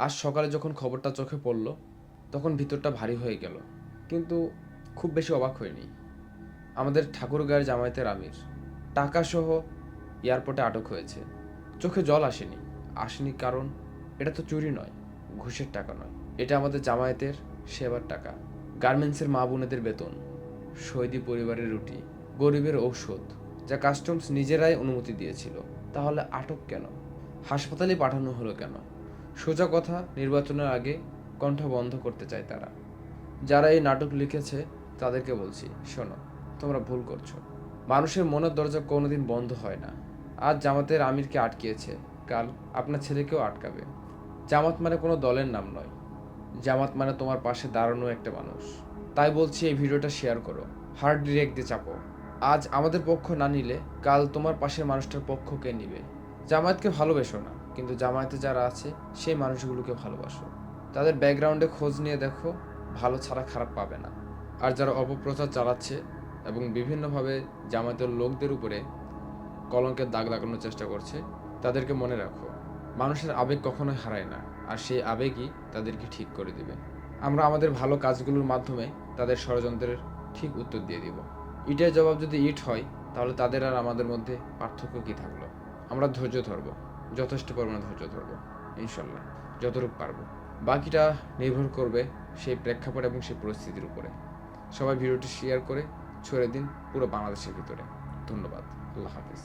আজ সকালে যখন খবরটা চোখে পড়ল তখন ভিতরটা ভারী হয়ে গেল, কিন্তু খুব বেশি অবাক হয়নি। আমাদের ঠাকুরগাঁয়ের জামায়াতের আমির টাকাসহ এয়ারপোর্টে আটক হয়েছে। চোখে জল আসেনি। আসেনি কারণ এটা তো চুরি নয়, ঘুষের টাকা নয়, এটা আমাদের জামায়াতের সেবার টাকা, গার্মেন্টসের মা বোনেদের বেতন, শহীদি পরিবারের রুটি, গরিবের ঔষধ, যা কাস্টমস নিজেরাই অনুমতি দিয়েছিল। তাহলে আটক কেন? হাসপাতালে পাঠানো হলো কেন? সোজা কথা, নির্বাচনের আগে কণ্ঠ বন্ধ করতে চায় তারা। যারা এই নাটক লিখেছে তাদেরকে বলছি, শোনো, তোমরা ভুল করছো। মানুষের মনের দরজা কোনোদিন বন্ধ হয় না। আজ জামাতের আমিরকে আটকিয়েছে, কাল আপনার ছেলেকেও আটকাবে। জামাত মানে কোনো দলের নাম নয়, জামাত মানে তোমার পাশে দাঁড়ানো একটা মানুষ। তাই বলছি, এই ভিডিওটা শেয়ার করো, হার্ট ডিরেক্ট দিয়ে চাপো। আজ আমাদের পক্ষ না নিলে কাল তোমার পাশের মানুষটার পক্ষ কে নিবে? জামায়াতকে ভালোবেসো না, কিন্তু জামায়াতে যারা আছে সেই মানুষগুলোকে ভালোবাসো। তাদের ব্যাকগ্রাউন্ডে খোঁজ নিয়ে দেখো, ভালো ছাড়া খারাপ পাবে না। আর যারা অপপ্রচার চালাচ্ছে এবং বিভিন্নভাবে জামায়াতের লোকদের উপরে কলঙ্কের দাগ লাগানোর চেষ্টা করছে, তাদেরকে মনে রাখো, মানুষের আবেগ কখনোই হারায় না, আর সেই আবেগই তাদেরকে ঠিক করে দিবে। আমরা আমাদের ভালো কাজগুলোর মাধ্যমে তাদের ষড়যন্ত্রের ঠিক উত্তর দিয়ে দিব। ইটের জবাব যদি ইট হয়, তাহলে তাদের আর আমাদের মধ্যে পার্থক্য কী থাকলো? আমরা ধৈর্য ধরবো, যথেষ্ট পরিমাণে ধৈর্য ধরবো, ইনশাল্লাহ, যতটুকু পারবো। বাকিটা নির্ভর করবে সেই প্রেক্ষাপট এবং সেই পরিস্থিতির উপরে। সবাই ভিডিওটি শেয়ার করে ছড়িয়ে দিন পুরো বাংলাদেশের ভিতরে। ধন্যবাদ। আল্লাহ হাফিজ।